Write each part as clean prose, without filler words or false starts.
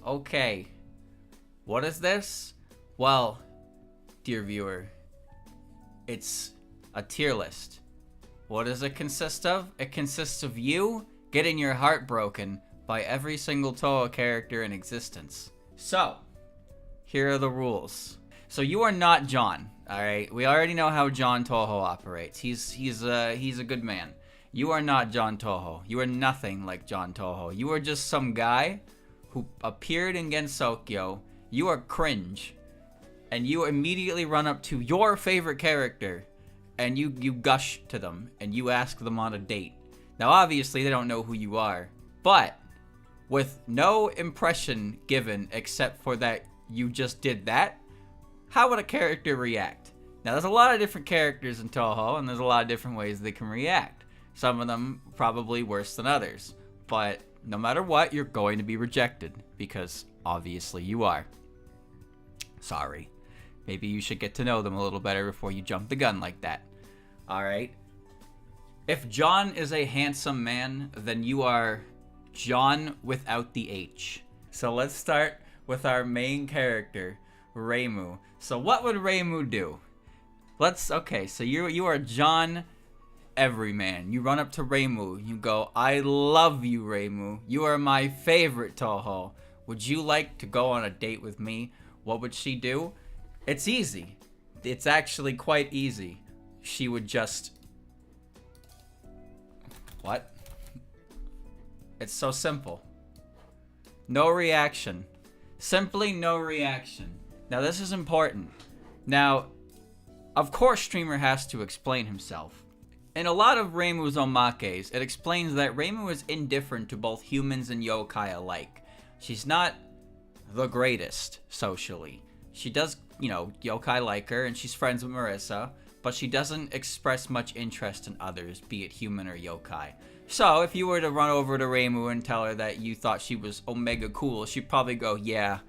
Okay. What is this? Well, dear viewer, it's a tier list. What does it consist of? It consists of you getting your heart broken by every single Touhou character in existence. So, here are the rules. So you are not John, alright? We already know how John Touhou operates. He's a good man. You are not John Touhou. You are nothing like John Touhou. You are just some guy who appeared in Gensokyo. You are cringe. And you immediately run up to your favorite character and you gush to them and you ask them on a date. Now obviously they don't know who you are, but with no impression given except for that you just did that, how would a character react? Now there's a lot of different characters in Touhou and there's a lot of different ways they can react. Some of them probably worse than others, but no matter what, you're going to be rejected because obviously you are. Sorry. Maybe you should get to know them a little better before you jump the gun like that. Alright? If John is a handsome man, then you are John without the H. So let's start with our main character, Reimu. So what would Reimu do? Okay, so you are John Everyman. You run up to Reimu. You go, I love you, Reimu. You are my favorite Touhou. Would you like to go on a date with me? What would she do? It's easy. It's actually quite easy. She would just... What? It's so simple. No reaction. Simply no reaction. Now this is important. Now, of course Streamer has to explain himself. In a lot of Reimu's omakes, it explains that Reimu is indifferent to both humans and yokai alike. She's not the greatest socially. She does, yokai like her and she's friends with Marissa, but she doesn't express much interest in others, be it human or yokai. So if you were to run over to Reimu and tell her that you thought she was omega cool, she'd probably go, yeah,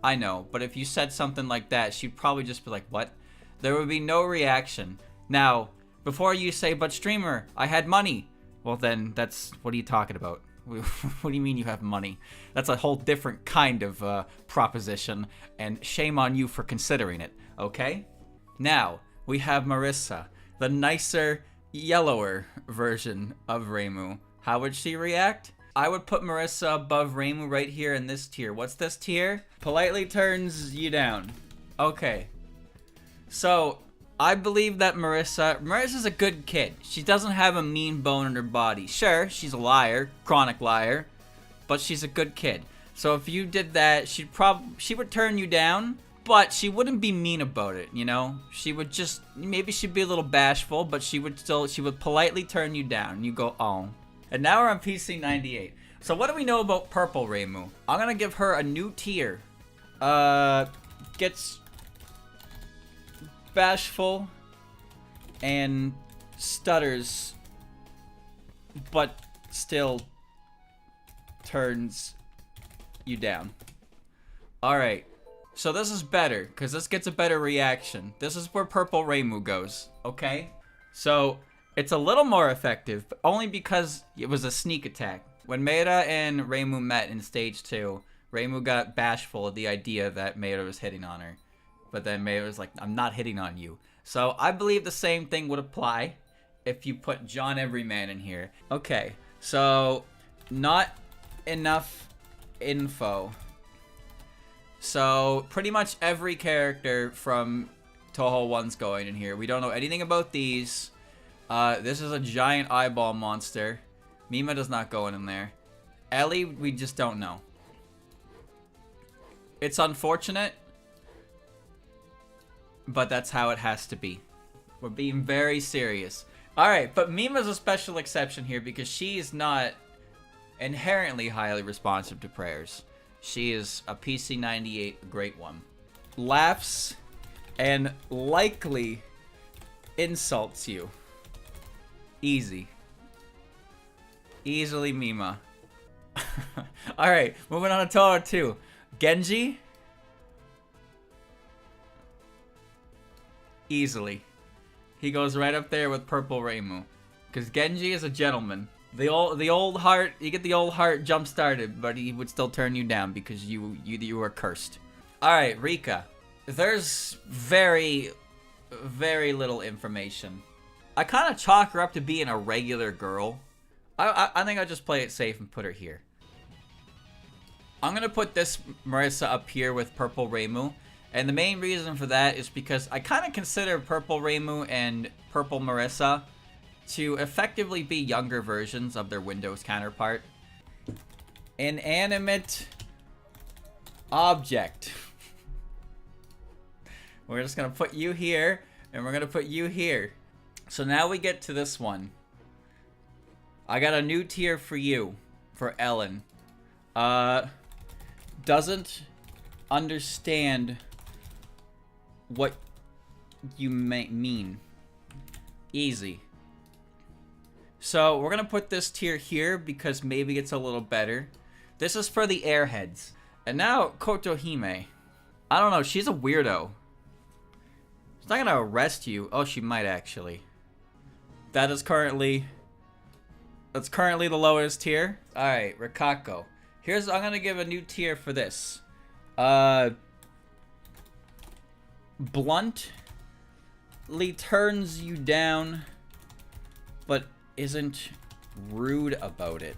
I know. But if you said something like that, she'd probably just be like, what? There would be no reaction. Now, before you say, but Streamer, I had money. Well then, what are you talking about? What do you mean you have money? That's a whole different kind of proposition, and shame on you for considering it, okay? Now, we have Marissa, the nicer, yellower version of Reimu. How would she react? I would put Marissa above Reimu right here in this tier. What's this tier? Politely turns you down. Okay. So, I believe that Marissa's a good kid. She doesn't have a mean bone in her body. Sure, she's a liar, chronic liar, but she's a good kid. So if you did that, she would turn you down, but she wouldn't be mean about it, She would just, maybe she'd be a little bashful, but she would politely turn you down. You go, oh. And now we're on PC 98. So what do we know about Purple Reimu? I'm gonna give her a new tier. Gets bashful and stutters, but still turns you down. Alright, so this is better, because this gets a better reaction. This is where Purple Reimu goes, okay? So, it's a little more effective, but only because it was a sneak attack. When Meira and Reimu met in Stage 2, Reimu got bashful at the idea that Meira was hitting on her. But then Meira was like, I'm not hitting on you. So I believe the same thing would apply if you put John Everyman in here. Okay, so not enough info. So pretty much every character from Touhou 1's going in here. We don't know anything about these. This is a giant eyeball monster. Mima does not go in there. Ellie, we just don't know. It's unfortunate, but that's how it has to be. We're being very serious. Alright, but Mima's a special exception here because she is not inherently highly responsive to prayers. She is a PC 98 great one. Laughs and likely insults you. Easy. Easily Mima. Alright, moving on to Touhou 2. Genji. Easily. He goes right up there with Purple Reimu. Because Genji is a gentleman. The old heart, you get the old heart jump started, but he would still turn you down because you were cursed. All right, Rika. There's very little information. I kind of chalk her up to being a regular girl. I think I'll just play it safe and put her here. I'm gonna put this Marissa up here with Purple Reimu, and the main reason for that is because I kind of consider Purple Reimu and Purple Marissa to effectively be younger versions of their Windows counterpart. Inanimate object. We're just gonna put you here, and we're gonna put you here. So now we get to this one. I got a new tier for you, for Ellen. Doesn't understand what you mean. Easy. So we're gonna put this tier here because maybe it's a little better. This is for the airheads. And now Kotohime. I don't know, she's a weirdo. She's not gonna arrest you. Oh, she might actually. That's currently the lowest tier. Alright, Rikako. I'm gonna give a new tier for this. Bluntly turns you down, but isn't rude about it.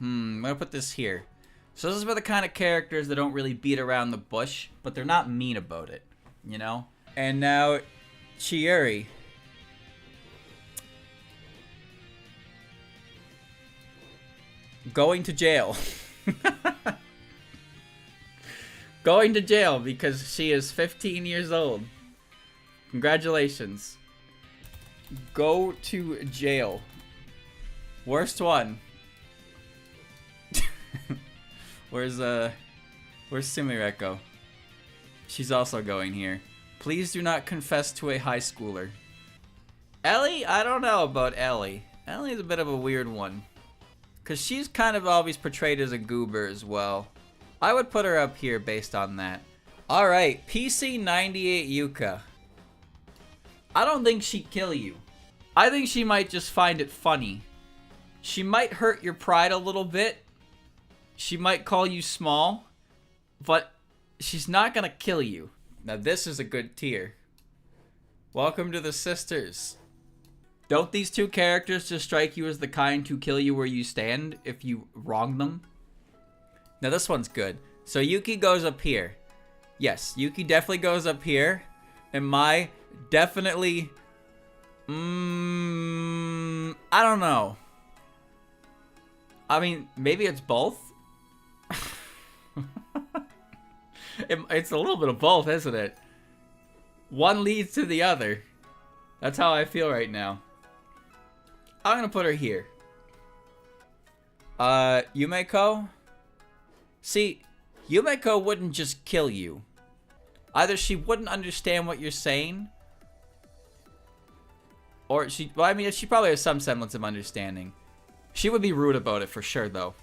I'm gonna put this here. So this is for the kind of characters that don't really beat around the bush, but they're not mean about it, you know? And now, Chiuri. Going to jail. Going to jail because she is 15 years old. Congratulations. Go to jail. Worst one. Where's Sumireko? She's also going here. Please do not confess to a high schooler. Ellie? I don't know about Ellie. Ellie's a bit of a weird one. Because she's kind of always portrayed as a goober as well. I would put her up here based on that. Alright, PC98 Yuka. I don't think she'd kill you. I think she might just find it funny. She might hurt your pride a little bit. She might call you small. But she's not gonna kill you. Now this is a good tier. Welcome to the sisters. Don't these two characters just strike you as the kind to kill you where you stand if you wrong them? Now this one's good. So Yuki goes up here. Yes, Yuki definitely goes up here. And Mai definitely... I don't know. I mean, maybe it's both? It's a little bit of both, isn't it? One leads to the other. That's how I feel right now. I'm gonna put her here. Yumeko? See, Yumeko wouldn't just kill you. Either she wouldn't understand what you're saying, or she probably has some semblance of understanding. She would be rude about it for sure, though.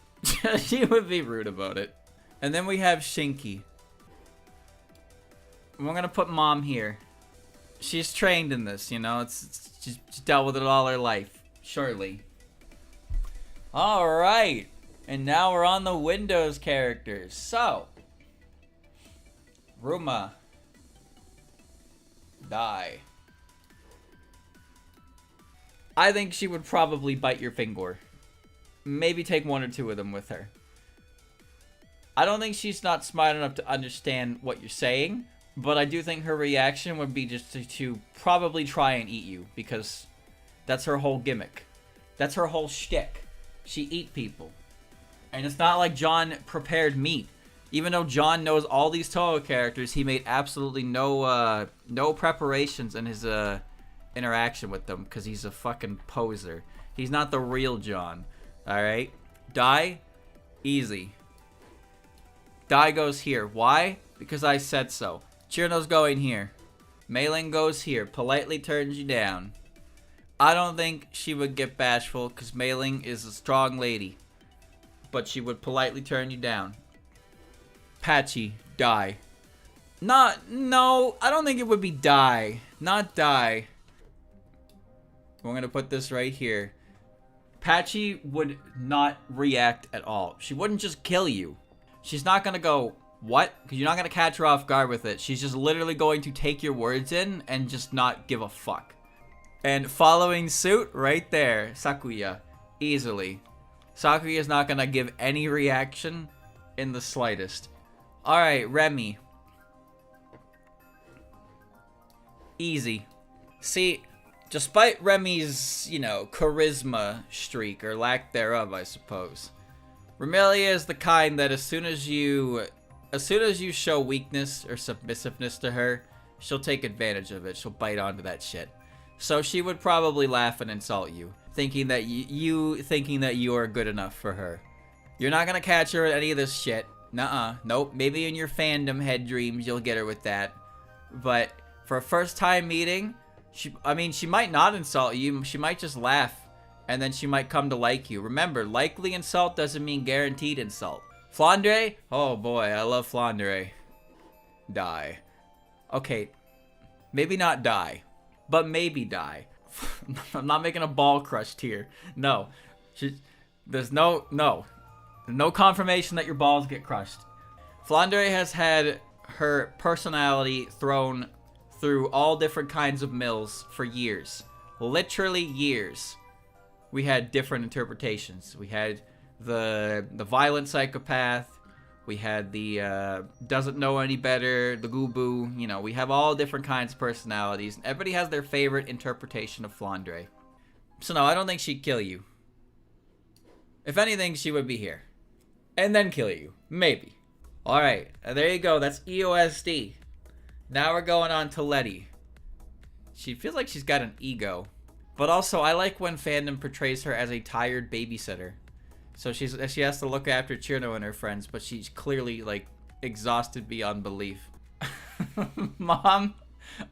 She would be rude about it. And then we have Shinki. We're gonna put Mom here. She's trained in this, you know. She's dealt with it all her life. Surely. Alright. And now we're on the Windows characters. So. Ruma. Die. I think she would probably bite your finger. Maybe take one or two of them with her. I don't think she's not smart enough to understand what you're saying. But I do think her reaction would be just to probably try and eat you. Because that's her whole gimmick. That's her whole shtick. She eat people. And it's not like John prepared meat. Even though John knows all these Touhou characters, he made absolutely no preparations in his interaction with them. Because he's a fucking poser. He's not the real John. Alright? Die. Easy. Die goes here. Why? Because I said so. Chirno's going here. Mei-Ling goes here. Politely turns you down. I don't think she would get bashful because Mei-Ling is a strong lady. But she would politely turn you down. Patchy, die. No, I don't think it would be die. Not die. We're going to put this right here. Patchy would not react at all. She wouldn't just kill you. She's not gonna go, what? Because you're not gonna catch her off guard with it. She's just literally going to take your words in and just not give a fuck. And following suit, right there, Sakuya. Easily. Sakuya's not gonna give any reaction in the slightest. Alright, Remy. Easy. See, despite Remy's, you know, charisma streak, or lack thereof, I suppose, Remelia is the kind that as soon as you show weakness or submissiveness to her, she'll take advantage of it. She'll bite onto that shit. So she would probably laugh and insult you, thinking that you are good enough for her. You're not gonna catch her at any of this shit. Nuh-uh. Nope. Maybe in your fandom head dreams you'll get her with that. But for a first time meeting, she might not insult you. She might just laugh, and then she might come to like you. Remember, likely insult doesn't mean guaranteed insult. Flandre? Oh boy, I love Flandre. Die. Okay, maybe not die, but maybe die. I'm not making a ball crush here. No, there's no confirmation that your balls get crushed. Flandre has had her personality thrown through all different kinds of mills for years. Literally years. We had different interpretations. We had the violent psychopath. We had the doesn't know any better, the Gubu. You know, we have all different kinds of personalities. Everybody has their favorite interpretation of Flandre. So no, I don't think she'd kill you. If anything, she would be here. And then kill you. Maybe. Alright, there you go. That's EOSD. Now we're going on to Letty. She feels like she's got an ego. But also, I like when fandom portrays her as a tired babysitter. So she has to look after Chirno and her friends, but she's clearly, like, exhausted beyond belief. Mom,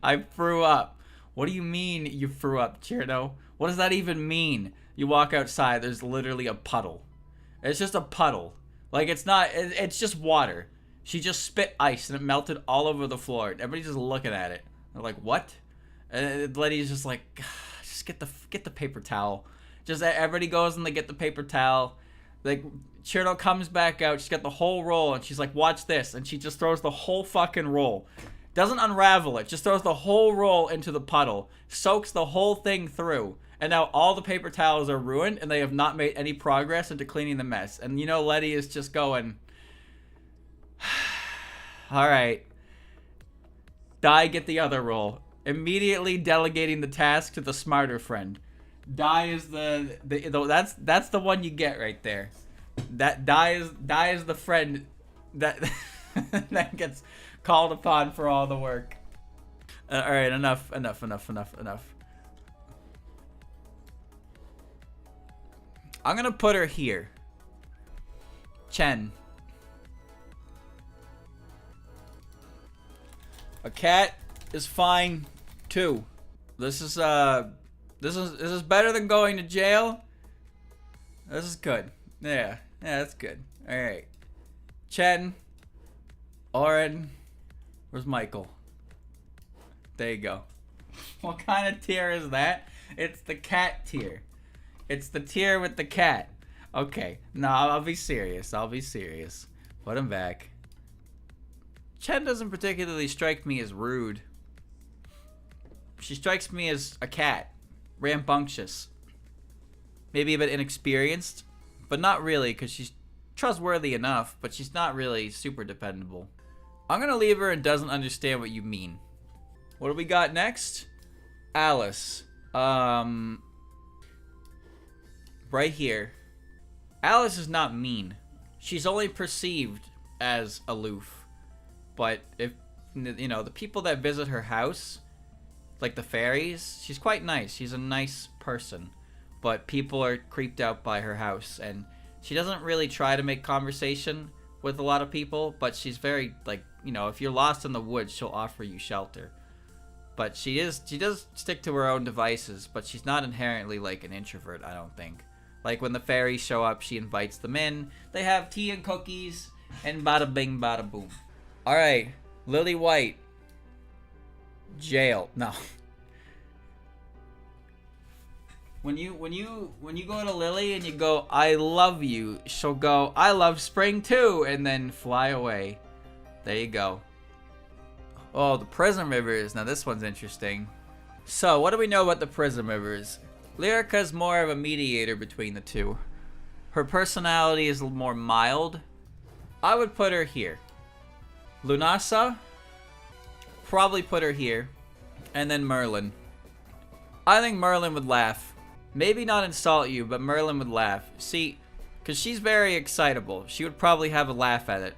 I threw up. What do you mean you threw up, Chirno? What does that even mean? You walk outside, there's literally a puddle. It's just a puddle. Like, it's just water. She just spit ice and it melted all over the floor. Everybody's just looking at it. They're like, what? And Letty's just like, just get the paper towel. Just everybody goes and they get the paper towel. Like, Chirno comes back out. She's got the whole roll and she's like, watch this. And she just throws the whole fucking roll. Doesn't unravel it. Just throws the whole roll into the puddle. Soaks the whole thing through. And now all the paper towels are ruined and they have not made any progress into cleaning the mess. And you know Letty is just going, alright. Dai, get the other roll. Immediately delegating the task to the smarter friend. Dai is that's the one you get right there. That Dai is the friend that that gets called upon for all the work. Alright, enough. I'm gonna put her here. Chen. A cat is fine too. This is better than going to jail. This is good. Yeah, that's good. All right. Chen. Oren. Where's Michael? There you go. What kind of tier is that? It's the cat tier. It's the tier with the cat. Okay. No, I'll be serious. Put him back. Chen doesn't particularly strike me as rude. She strikes me as a cat. Rambunctious. Maybe a bit inexperienced. But not really, because she's trustworthy enough, but she's not really super dependable. I'm gonna leave her and doesn't understand what you mean. What do we got next? Alice. Right here. Alice is not mean. She's only perceived as aloof. But if, you know, the people that visit her house, like the fairies, she's quite nice. She's a nice person. But people are creeped out by her house. And she doesn't really try to make conversation with a lot of people. But she's very, like, you know, if you're lost in the woods, she'll offer you shelter. But she does stick to her own devices. But she's not inherently, like, an introvert, I don't think. Like, when the fairies show up, she invites them in. They have tea and cookies. And bada bing, bada boom. Alright, Lily White. Jail. No. When you go to Lily and you go, I love you, she'll go, I love spring too, and then fly away. There you go. Oh, the Prism Rivers. Now this one's interesting. So, what do we know about the Prism Rivers? Lyrica's more of a mediator between the two. Her personality is more mild. I would put her here. Lunasa, probably put her here. And then Merlin. I think Merlin would laugh. Maybe not insult you, but Merlin would laugh. See, because she's very excitable. She would probably have a laugh at it.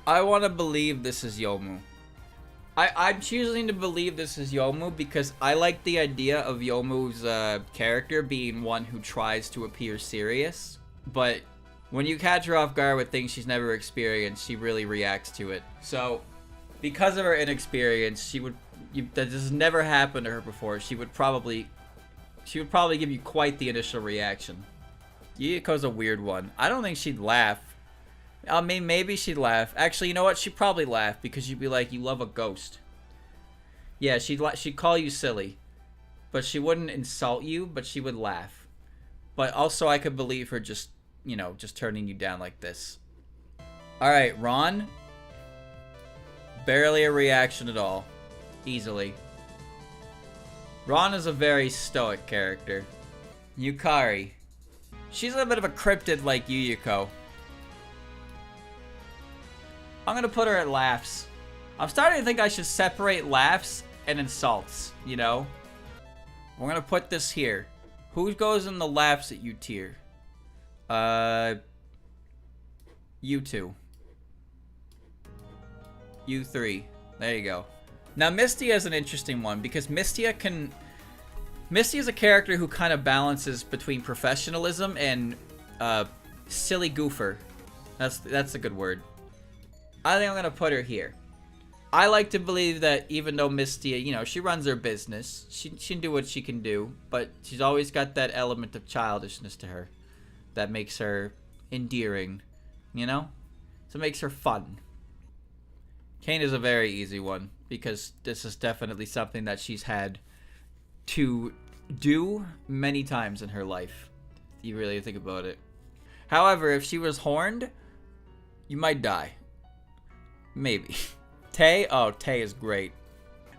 I want to believe this is Yomu. I'm choosing to believe this is Yomu because I like the idea of Yomu's character being one who tries to appear serious. But when you catch her off guard with things she's never experienced, she really reacts to it. So, because of her inexperience, that has never happened to her before. She would probably give you quite the initial reaction. Yuyiko's a weird one. I don't think she'd laugh. I mean, maybe she'd laugh. Actually, you know what? She'd probably laugh because you'd be like, you love a ghost. Yeah, she'd call you silly. But she wouldn't insult you, but she would laugh. But also, I could believe her just turning you down like this. Alright, Ron. Barely a reaction at all. Easily. Ron is a very stoic character. Yukari. She's a bit of a cryptid like Yuyiko. I'm gonna put her at laughs. I'm starting to think I should separate laughs and insults, you know? We're gonna put this here. Who goes in the laughs at you tier? You two. You three. There you go. Now Misty is an interesting one because Misty is a character who kind of balances between professionalism and silly goofer. That's a good word. I think I'm gonna put her here. I like to believe that even though Misty, she runs her business, she can do what she can do, but she's always got that element of childishness to her that makes her endearing, So it makes her fun. Kane is a very easy one because this is definitely something that she's had to do many times in her life. If you really think about it. However, if she was horned, you might die. Maybe. Tay? Oh, Tay is great.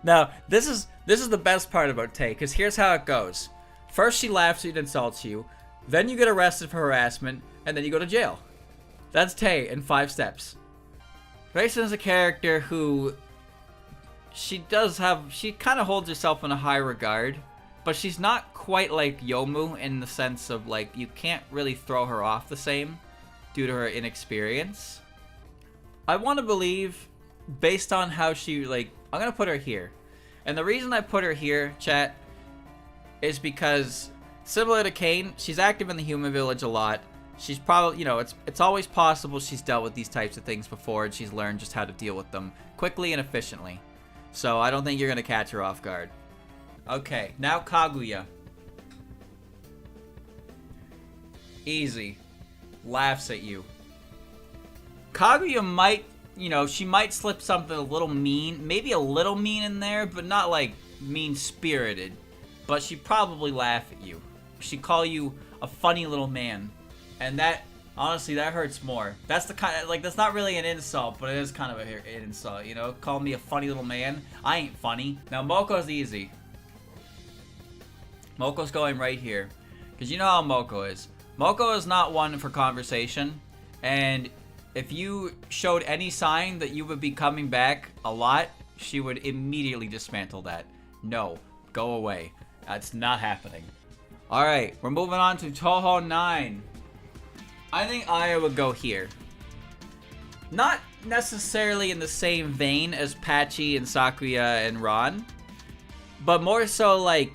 Now, this is the best part about Tay, because here's how it goes. First she laughs and insults you, then you get arrested for harassment, and then you go to jail. That's Tay in 5 steps. Raisin is a character who she kind of holds herself in a high regard, but she's not quite like Yomu in the sense of like you can't really throw her off the same due to her inexperience. I want to believe, based on how she, I'm going to put her here. And the reason I put her here, chat, is because, similar to Kane, she's active in the human village a lot. She's probably, it's always possible she's dealt with these types of things before and she's learned just how to deal with them quickly and efficiently. So I don't think you're going to catch her off guard. Okay, now Kaguya. Easy. Laughs at you. Kaguya might, she might slip something a little mean. Maybe a little mean in there, but not like mean-spirited. But she'd probably laugh at you. She'd call you a funny little man. And that, honestly, that hurts more. That's the kind of, that's not really an insult, but it is kind of an insult, Call me a funny little man. I ain't funny. Now, Moko's easy. Moko's going right here. Because you know how Moko is. Moko is not one for conversation. And if you showed any sign that you would be coming back a lot, she would immediately dismantle that. No, go away. That's not happening. Alright, we're moving on to Touhou 9. I think Aya would go here. Not necessarily in the same vein as Pachi and Sakuya and Ron, but more so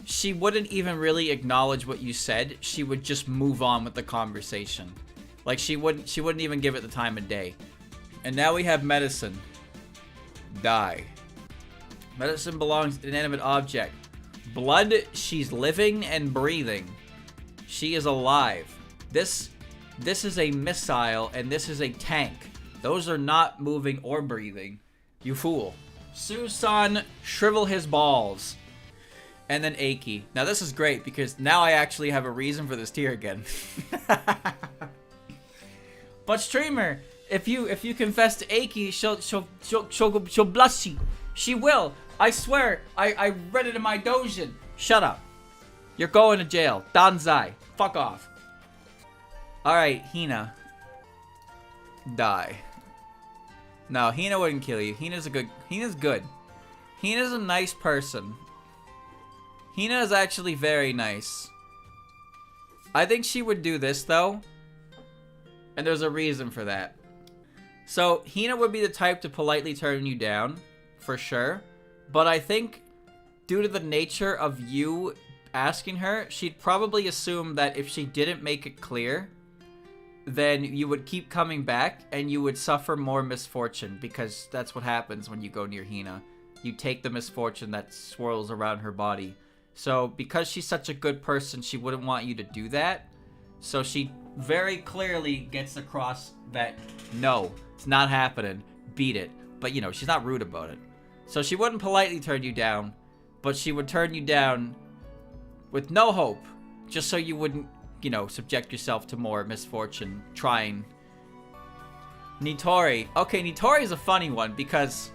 she wouldn't even really acknowledge what you said. She would just move on with the conversation. She wouldn't even give it the time of day. And now we have Medicine. Die. Medicine belongs to an inanimate object. Blood, she's living and breathing. She is alive. This is a missile and this is a tank. Those are not moving or breathing. You fool. Susan, shrivel his balls. And then Aki. Now this is great because now I actually have a reason for this tier again. But streamer, if you confess to Aki, she'll bless you. She will. I swear. I read it in my dojin. Shut up. You're going to jail. Danzai. Fuck off. Alright, Hina. Die. No, Hina wouldn't kill you. Hina's good. Hina's a nice person. Hina is actually very nice. I think she would do this though. And there's a reason for that. So, Hina would be the type to politely turn you down, for sure. But I think, due to the nature of you asking her, she'd probably assume that if she didn't make it clear, then you would keep coming back and you would suffer more misfortune, because that's what happens when you go near Hina. You take the misfortune that swirls around her body. So, because she's such a good person, she wouldn't want you to do that. So she very clearly gets across that, no, it's not happening. Beat it. But, you know, she's not rude about it. So she wouldn't politely turn you down, but she would turn you down with no hope, just so you wouldn't, you know, subject yourself to more misfortune trying. Nitori. Okay, Nitori is a funny one because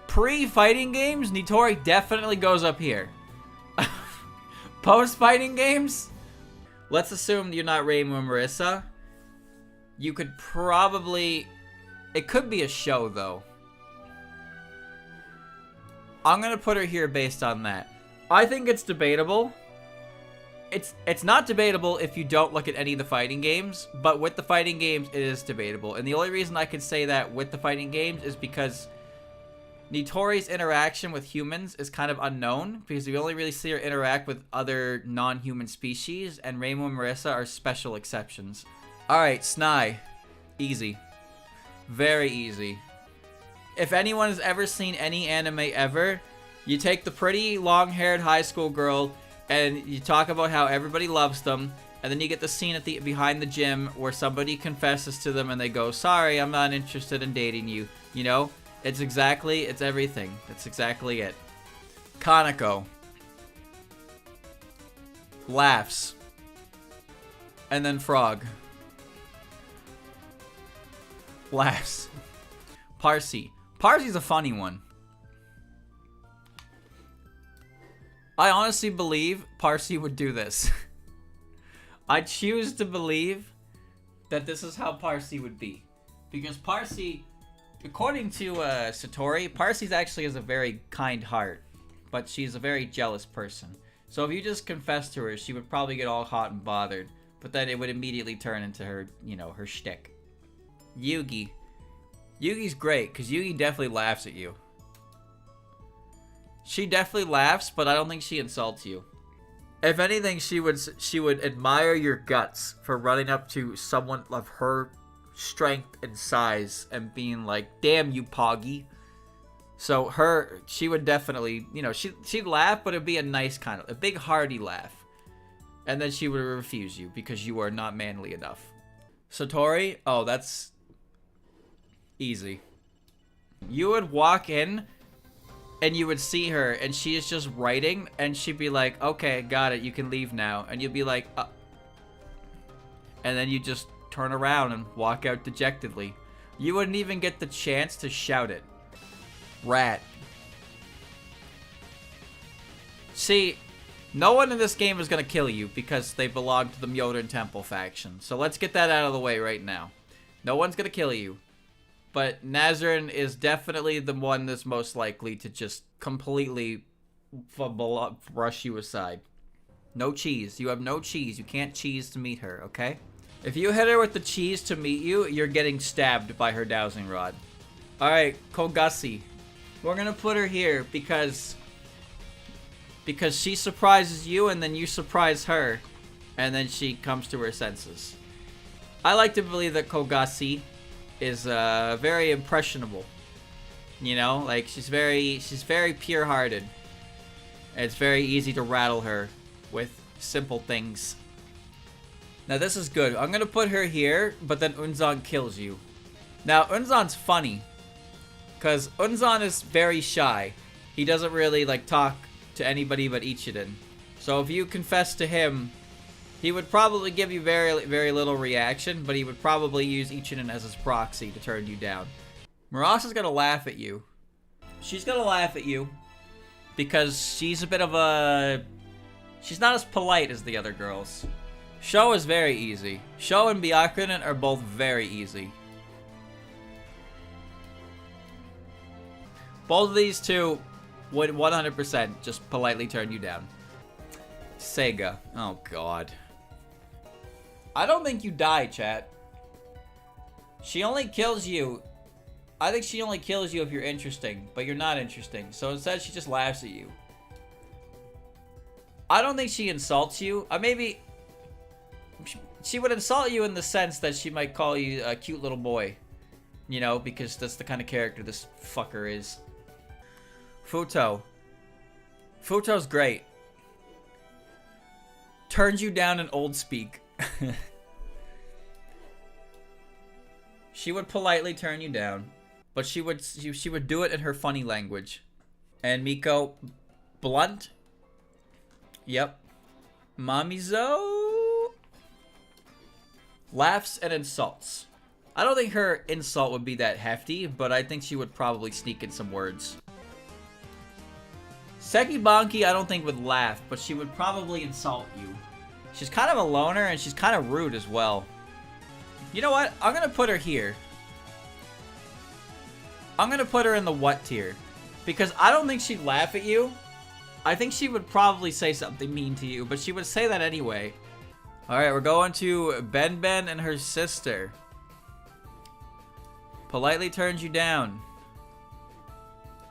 pre-fighting games, Nitori definitely goes up here. Post-fighting games? Let's assume you're not Reimu and Marissa. You could probably... It could be a show, though. I'm gonna put her here based on that. I think it's debatable. It's not debatable if you don't look at any of the fighting games, but with the fighting games, it is debatable. And the only reason I could say that with the fighting games is because Nitori's interaction with humans is kind of unknown, because we only really see her interact with other non-human species, and Reimu and Marissa are special exceptions. Alright, Snai. Easy. Very easy. If anyone has ever seen any anime ever, you take the pretty long-haired high school girl and you talk about how everybody loves them, and then you get the scene at the behind the gym where somebody confesses to them and they go, sorry, I'm not interested in dating you. You know? It's everything. That's exactly it. Kaneko. Laughs. And then Frog. Laughs. Parsi. Parsi's a funny one. I honestly believe Parsi would do this. I choose to believe that this is how Parsi would be. Because Parsi, according to Satori, Parsi actually has a very kind heart. But she's a very jealous person. So if you just confess to her, she would probably get all hot and bothered. But then it would immediately turn into her, you know, her shtick. Yugi. Yugi's great, because Yugi definitely laughs at you. She definitely laughs, but I don't think she insults you. If anything, she would admire your guts for running up to someone of her strength and size and being like, damn you, Poggy. So she would definitely, you know, she'd laugh, but it'd be a nice kind of, a big hearty laugh. And then she would refuse you because you are not manly enough. Satori, oh, that's easy. You would walk in and you would see her and she is just writing and she'd be like, okay, got it, you can leave now. And you'd be like, and then you just turn around and walk out dejectedly. You wouldn't even get the chance to shout it. Rat. See, no one in this game is gonna kill you because they belong to the Myoden Temple faction. So let's get that out of the way right now. No one's gonna kill you. But Nazarin is definitely the one that's most likely to just completely brush you aside. No cheese. You have no cheese. You can't cheese to meet her, okay? If you hit her with the cheese to meet you, you're getting stabbed by her dowsing rod. Alright, Kogasi. We're gonna put her here because she surprises you and then you surprise her. And then she comes to her senses. I like to believe that Kogasi is very impressionable. You know, like she's very pure-hearted. It's very easy to rattle her with simple things. Now this is good. I'm gonna put her here, but then Unzan kills you. Now Unzan's funny, because Unzan is very shy. He doesn't really like talk to anybody but Ichiden. So if you confess to him, he would probably give you very, very little reaction, but he would probably use Ichiden as his proxy to turn you down. Murasa's gonna laugh at you. She's gonna laugh at you because she's a bit of a... She's not as polite as the other girls. Sho is very easy. Sho and Byakunin are both very easy. Both of these two would 100% just politely turn you down. Sega. Oh, God. I don't think you die, chat. She only kills you. I think she only kills you if you're interesting, but you're not interesting. So instead, she just laughs at you. I don't think she insults you. Maybe... She would insult you in the sense that she might call you a cute little boy. You know, because that's the kind of character this fucker is. Futo. Futo's great. Turns you down in old speak. She would politely turn you down, but she would do it in her funny language. And Miko, blunt. Yep. Mamizo laughs and insults. I don't think her insult would be that hefty, but I think she would probably sneak in some words. Sekibanki I don't think would laugh, but she would probably insult you. She's kind of a loner, and she's kind of rude as well. You know what? I'm going to put her here. I'm going to put her in the what tier. Because I don't think she'd laugh at you. I think she would probably say something mean to you, but she would say that anyway. Alright, we're going to Ben Ben and her sister. Politely turns you down.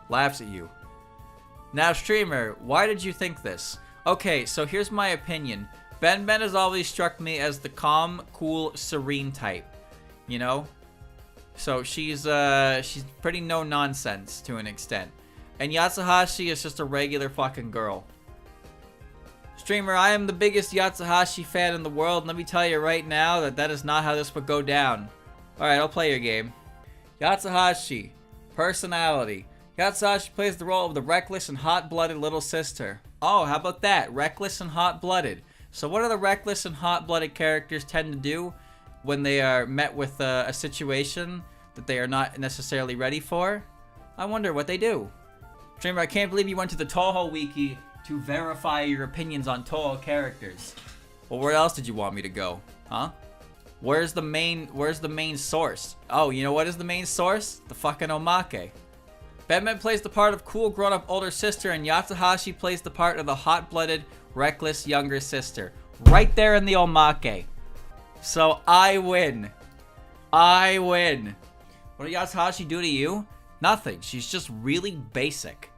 Laughs at you. Now, streamer, why did you think this? Okay, so here's my opinion. Ben Ben has always struck me as the calm, cool, serene type. You know? So she's pretty no nonsense to an extent. And Yatsuhashi is just a regular fucking girl. Streamer, I am the biggest Yatsuhashi fan in the world. Let me tell you right now that is not how this would go down. Alright, I'll play your game. Yatsuhashi. Personality. Yatsuhashi plays the role of the reckless and hot-blooded little sister. Oh, how about that? Reckless and hot-blooded. So what do the reckless and hot-blooded characters tend to do when they are met with a situation that they are not necessarily ready for? I wonder what they do. Streamer, I can't believe you went to the Touhou wiki to verify your opinions on Touhou characters. Well, where else did you want me to go? Huh? Where's the main source? Oh, you know what is the main source? The fucking omake. Ben plays the part of cool grown-up older sister, and Yatsuhashi plays the part of the hot-blooded, reckless younger sister. Right there in the omake. So I win. I win. What did Yatsuhashi do to you? Nothing. She's just really basic.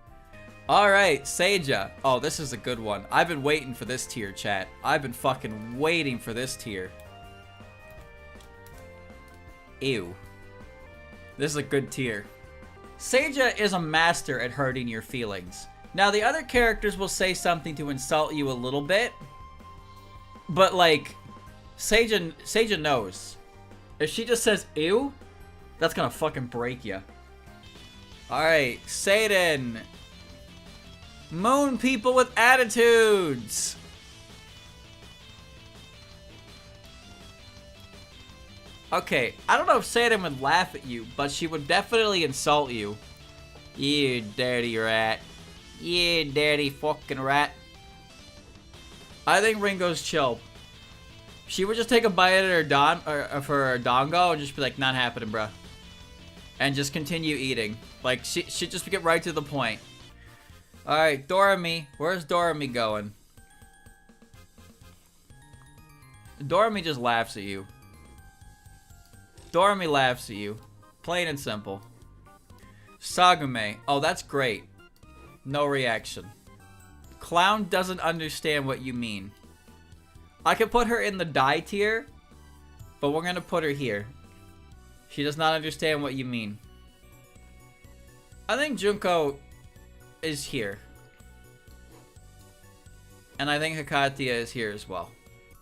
Alright, Seiya. Oh, this is a good one. I've been waiting for this tier, chat. I've been fucking waiting for this tier. Ew. This is a good tier. Seiya is a master at hurting your feelings. Now, the other characters will say something to insult you a little bit. But, like, Seiya knows. If she just says, ew, that's gonna fucking break you. Alright, Satan. Moon people with attitudes. Okay, I don't know if Satan would laugh at you, but she would definitely insult you. You dirty rat. You dirty fucking rat. I think Ringo's chill. She would just take a bite at her dongo and just be like, not happening, bruh. And just continue eating. Like, she'd just get right to the point. Alright, Doremi. Where's Doremi going? Doremi just laughs at you. Doremi laughs at you. Plain and simple. Sagume. Oh, that's great. No reaction. Clown doesn't understand what you mean. I could put her in the die tier, but we're gonna put her here. She does not understand what you mean. I think Junko is here. And I think Hikatia is here as well.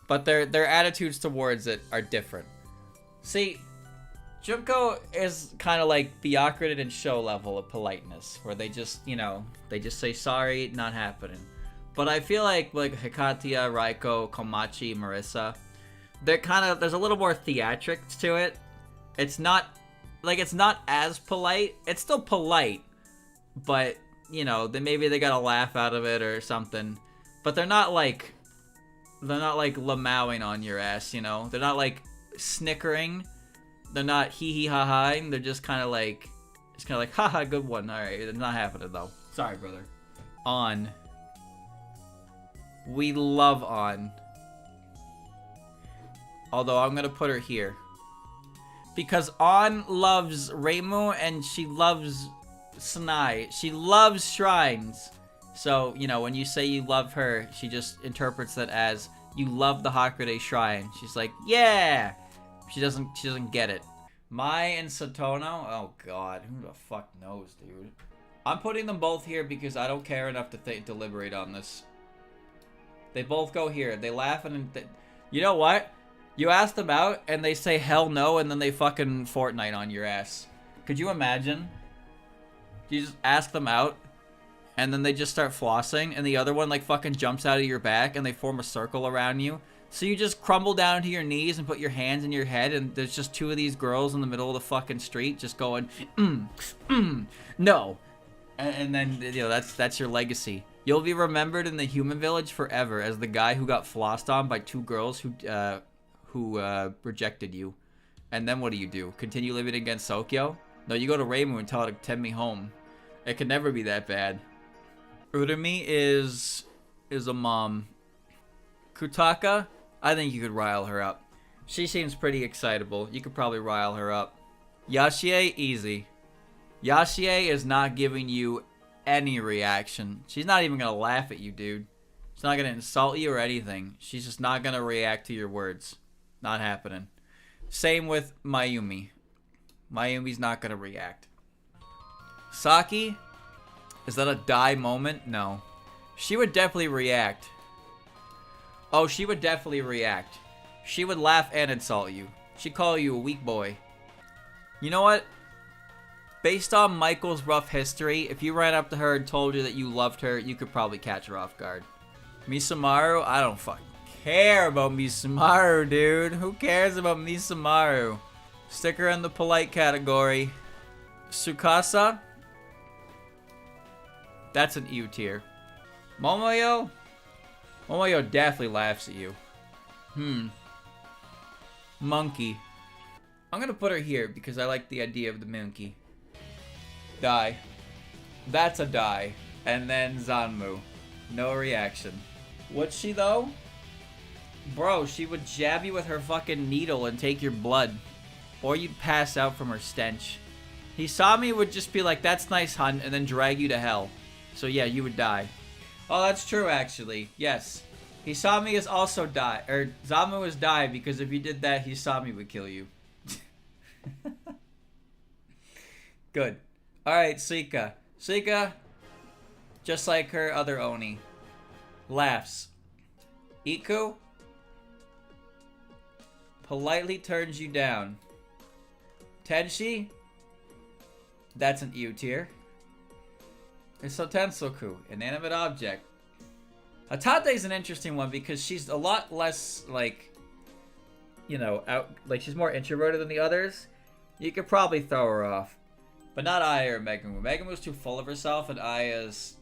But their attitudes towards it are different. See, Junko is kind of like Byakuren and show level of politeness, where they just, you know, they just say sorry, not happening. But I feel like Hikatia, Raiko, Komachi, Marissa, they're kind of, there's a little more theatrics to it. It's not, like, it's not as polite. It's still polite, but, you know, then maybe they got a laugh out of it or something. But they're not like lamowing on your ass, you know? They're not like snickering. They're not hee hee ha ha. They're just kind of like, haha, good one. All right, it's not happening though. Sorry, brother. On. We love On. Although I'm gonna put her here. Because On loves Reimu and she loves Sanai. She loves shrines. So, you know, when you say you love her, she just interprets that as you love the Hakurei shrine. She's like, yeah! She doesn't get it. Mai and Satono? Oh god, who the fuck knows, dude? I'm putting them both here because I don't care enough to deliberate on this. They both go here. They laugh and you know what? You ask them out and they say hell no and then they fucking Fortnite on your ass. Could you imagine? You just ask them out and then they just start flossing and the other one like fucking jumps out of your back and they form a circle around you. So you just crumble down to your knees and put your hands in your head and there's just two of these girls in the middle of the fucking street just going, no. And then, you know, that's your legacy. You'll be remembered in the human village forever as the guy who got flossed on by two girls who rejected you. And then what do? Continue living against Sokyo? No, you go to Reimu and tell her to send me home. It could never be that bad. Urumi is a mom. Kutaka, I think you could rile her up. She seems pretty excitable. You could probably rile her up. Yashie, easy. Yashie is not giving you any reaction. She's not even gonna laugh at you, dude. She's not gonna insult you or anything. She's just not gonna react to your words. Not happening. Same with Mayumi. Mayumi's not gonna react. Saki, is that a die moment? No. She would definitely react. Oh, she would definitely react. She would laugh and insult you. She'd call you a weak boy. You know what? Based on Michael's rough history, if you ran up to her and told her that you loved her, you could probably catch her off guard. Misamaru? I don't fucking care about Misamaru, dude. Who cares about Misamaru? Stick her in the polite category. Tsukasa? That's an E tier. Momoyo? Momoyo definitely laughs at you. Monkey. I'm gonna put her here because I like the idea of the monkey. Die. That's a die. And then Zanmu. No reaction. Would she though? Bro, she would jab you with her fucking needle and take your blood. Or you'd pass out from her stench. Hisami would just be like, that's nice, hun, and then drag you to hell. So yeah, you would die. Oh, that's true, actually. Yes. Hisami is also die. Or, Zamu is die, because if you did that, Hisami would kill you. Good. Alright, Suika. Suika, just like her other Oni, laughs. Iku politely turns you down. Tenshi, that's an EU tier. It's Sotensoku, inanimate object. Hatate is an interesting one because she's a lot less, like, you know, she's more introverted than the others. You could probably throw her off. But not Aya or Megumu. Megumu's too full of herself and Aya's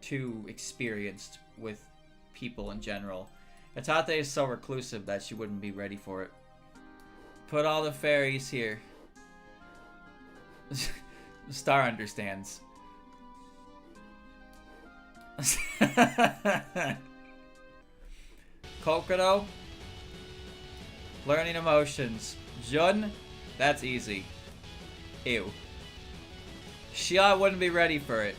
too experienced with people in general. Hatate is so reclusive that she wouldn't be ready for it. Put all the fairies here. Star understands. Kokoro, learning emotions. Jun, that's easy. Ew. Shia wouldn't be ready for it.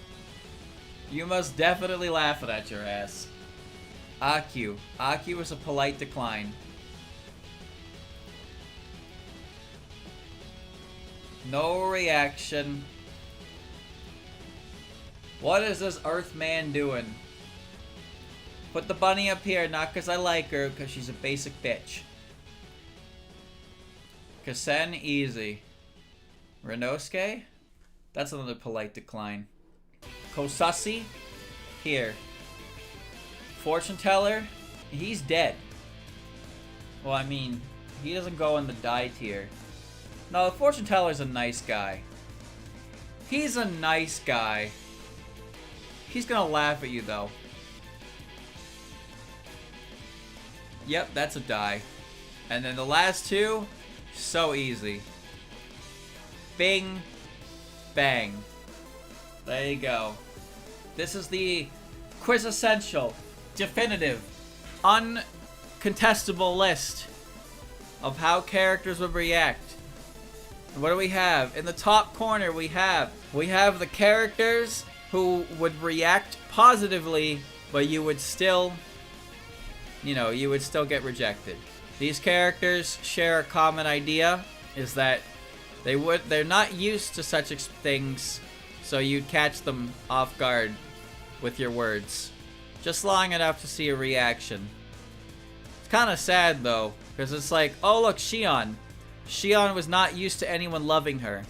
You must definitely laugh at your ass. Aku. Aku is a polite decline. No reaction. What is this Earthman doing? Put the bunny up here, not because I like her, because she's a basic bitch. Kasen, easy. Renosuke? That's another polite decline. Kosasi? Here. Fortune teller? He's dead. Well, I mean, he doesn't go in the die tier. No, the fortune teller's a nice guy. He's a nice guy. He's gonna laugh at you, though. Yep, that's a die. And then the last two, so easy. Bing, bang. There you go. This is the quintessential, definitive, uncontestable list of how characters would react. And what do we have? In the top corner, we have the characters who would react positively, but you would still, you would still get rejected. These characters share a common idea, is that they're not used to such things, so you'd catch them off guard with your words. Just long enough to see a reaction. It's kind of sad though, because it's like, oh look, Shion. Shion was not used to anyone loving her.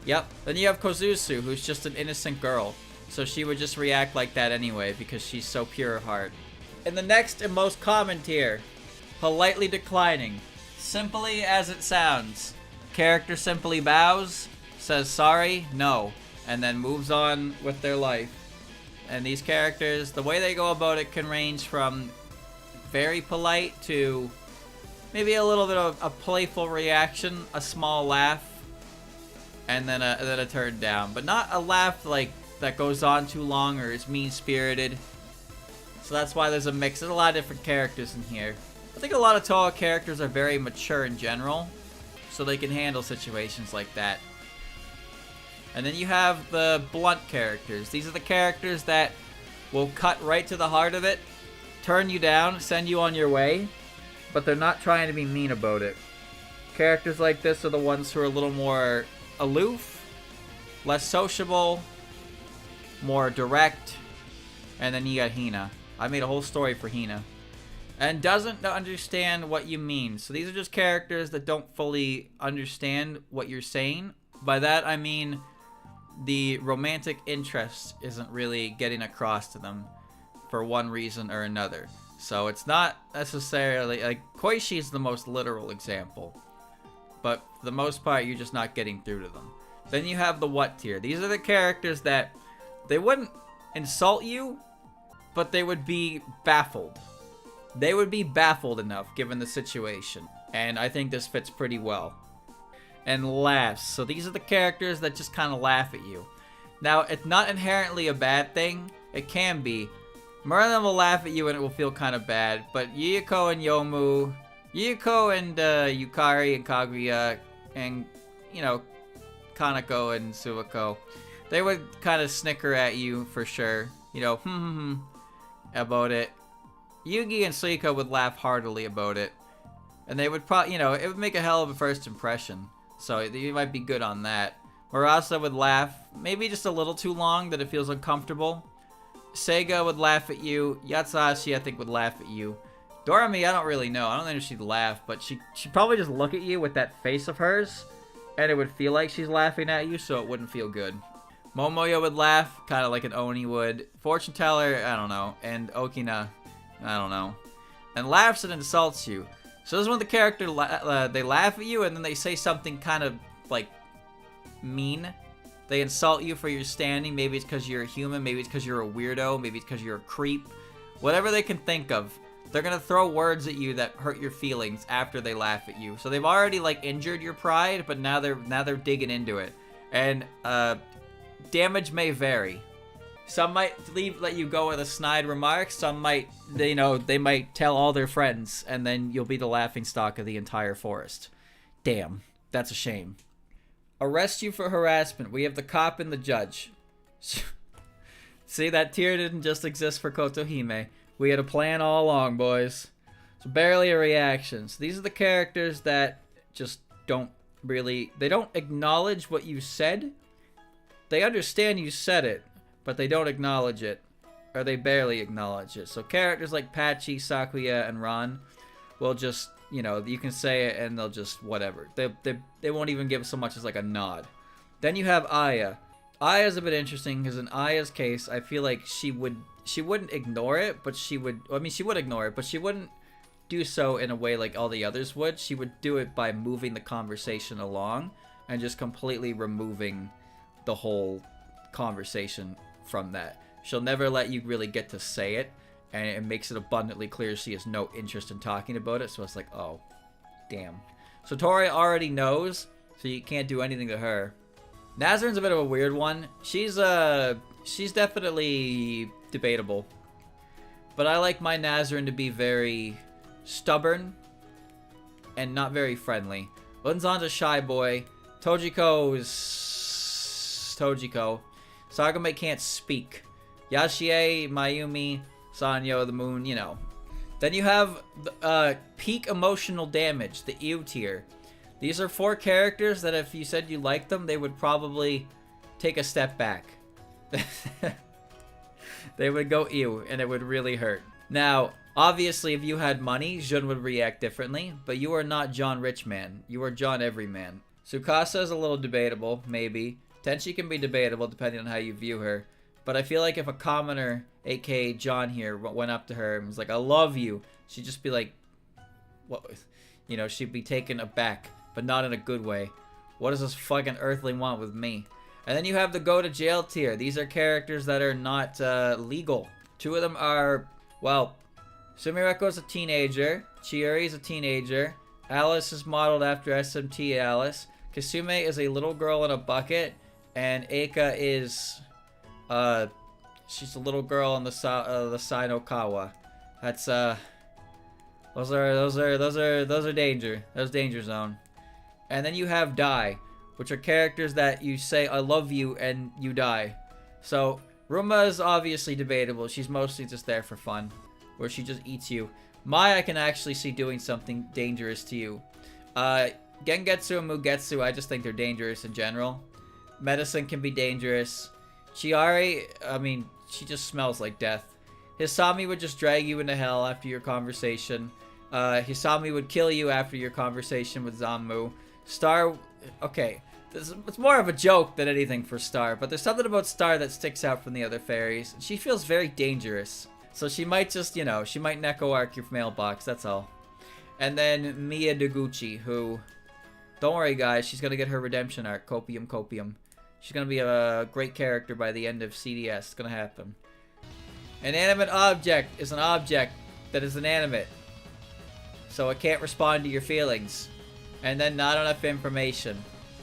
Yep. Then you have Kozusu, who's just an innocent girl. So she would just react like that anyway, because she's so pure of heart. In the next and most common tier, politely declining. Simply as it sounds. Character simply bows, says sorry, no, and then moves on with their life. And these characters, the way they go about it can range from very polite to maybe a little bit of a playful reaction, a small laugh, and then a turn down. But not a laugh like that goes on too long or is mean-spirited. So that's why there's a mix. There's a lot of different characters in here. I think a lot of Touhou characters are very mature in general, so they can handle situations like that. And then you have the blunt characters. These are the characters that will cut right to the heart of it, turn you down, send you on your way, but they're not trying to be mean about it. Characters like this are the ones who are a little more aloof, less sociable, more direct, and then you got Hina. I made a whole story for Hina. And doesn't understand what you mean. So these are just characters that don't fully understand what you're saying. By that I mean the romantic interest isn't really getting across to them for one reason or another. So it's not necessarily, like, Koishi is the most literal example. But for the most part, you're just not getting through to them. Then you have the what tier. These are the characters that they wouldn't insult you, but they would be baffled. They would be baffled enough given the situation. And I think this fits pretty well. And laughs. So these are the characters that just kind of laugh at you. Now, it's not inherently a bad thing. It can be. More of them will laugh at you and it will feel kind of bad. But Yuyuko and Yuyuko and Yukari and Kaguya and, Kanako and Suwako, they would kind of snicker at you for sure. About it. Yugi and Suika would laugh heartily about it. And they would probably, it would make a hell of a first impression. So you might be good on that. Murasa would laugh, maybe just a little too long that it feels uncomfortable. Seiga would laugh at you. Yatsuhashi, I think, would laugh at you. Doremi, I don't really know. I don't think she'd laugh, but she'd probably just look at you with that face of hers, and it would feel like she's laughing at you, so it wouldn't feel good. Momoyo would laugh, kind of like an Oni would. Fortune teller, I don't know. And Okina, I don't know. And laughs and insults you. So this is when the character, they laugh at you and then they say something kind of, like, mean. They insult you for your standing. Maybe it's because you're a human. Maybe it's because you're a weirdo. Maybe it's because you're a creep. Whatever they can think of. They're going to throw words at you that hurt your feelings after they laugh at you. So they've already, like, injured your pride, but now they're digging into it. And, damage may vary. Some might let you go with a snide remark. Some might, they might tell all their friends, and then you'll be the laughingstock of the entire forest. Damn, that's a shame. Arrest you for harassment. We have the cop and the judge. See, that tier didn't just exist for Kotohime. We had a plan all along, boys. So barely a reaction. So these are the characters that just don't really, they don't acknowledge what you said. They understand you said it, but they don't acknowledge it, or they barely acknowledge it. So characters like Pachi, Sakuya, and Ron will just, you can say it and they'll just whatever. They won't even give so much as like a nod. Then you have Aya. Aya's a bit interesting because in Aya's case, I feel like she wouldn't ignore it, but she would. I mean, she would ignore it, but she wouldn't do so in a way like all the others would. She would do it by moving the conversation along and just completely removing the whole conversation from that. She'll never let you really get to say it, and it makes it abundantly clear she has no interest in talking about it. So it's like, oh, damn. So Tori already knows, so you can't do anything to her. Nazarine's a bit of a weird one. She's definitely debatable. But I like my Nazarine to be very stubborn and not very friendly. Unzan's a shy boy. Tojiko's Tojiko. Sagame can't speak. Yashie, Mayumi, Sanyo, the moon, you know. Then you have peak emotional damage, the ew tier. These are 4 characters that if you said you liked them, they would probably take a step back. They would go ew, and it would really hurt. Now, obviously, if you had money, Jun would react differently, but you are not John Richman. You are John Everyman. Tsukasa is a little debatable, maybe. Tenchi can be debatable depending on how you view her. But I feel like if a commoner, aka John here, went up to her and was like, I love you, she'd just be like, what? You know, she'd be taken aback, but not in a good way. What does this fucking earthling want with me? And then you have the go to jail tier. These are characters that are not legal. 2 of them are, well, Sumireko's a teenager. Chiuri's a teenager. Alice is modeled after SMT Alice. Kasume is a little girl in a bucket. And Eika is, she's a little girl in the Sinokawa. That's, those are danger. That's danger zone. And then you have Die, which are characters that you say, I love you, and you die. So, Ruma is obviously debatable. She's mostly just there for fun, where she just eats you. Mai I can actually see doing something dangerous to you. Gengetsu and Mugetsu, I just think they're dangerous in general. Medicine can be dangerous. Chiari, I mean, she just smells like death. Hisami would just drag you into hell after your conversation. Hisami would kill you after your conversation with Zammu. Star, okay, it's more of a joke than anything for Star, but there's something about Star that sticks out from the other fairies. She feels very dangerous. So she might just, you know, she might Neko arc your mailbox, that's all. And then Mia Deguchi, who, don't worry guys, she's gonna get her redemption arc, Copium Copium. She's gonna be a great character by the end of CDS, it's gonna happen. An animate object is an object that is inanimate. So it can't respond to your feelings. And then not enough information.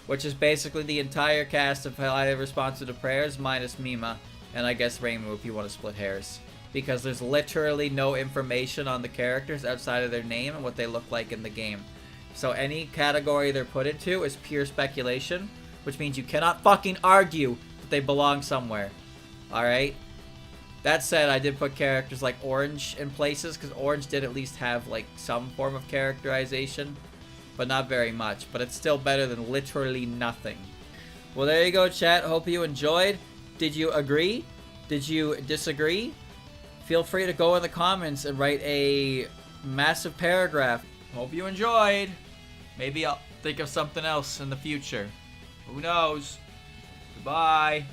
Which is basically the entire cast of How I Respond to Prayers minus Mima. And I guess Reimu if you want to split hairs. Because there's literally no information on the characters outside of their name and what they look like in the game. So any category they're put into is pure speculation. Which means you cannot fucking argue that they belong somewhere. Alright? That said, I did put characters like Orange in places. Because Orange did at least have like some form of characterization. But not very much. But it's still better than literally nothing. Well, there you go, chat. Hope you enjoyed. Did you agree? Did you disagree? Feel free to go in the comments and write a massive paragraph. Hope you enjoyed. Maybe I'll think of something else in the future. Who knows? Goodbye.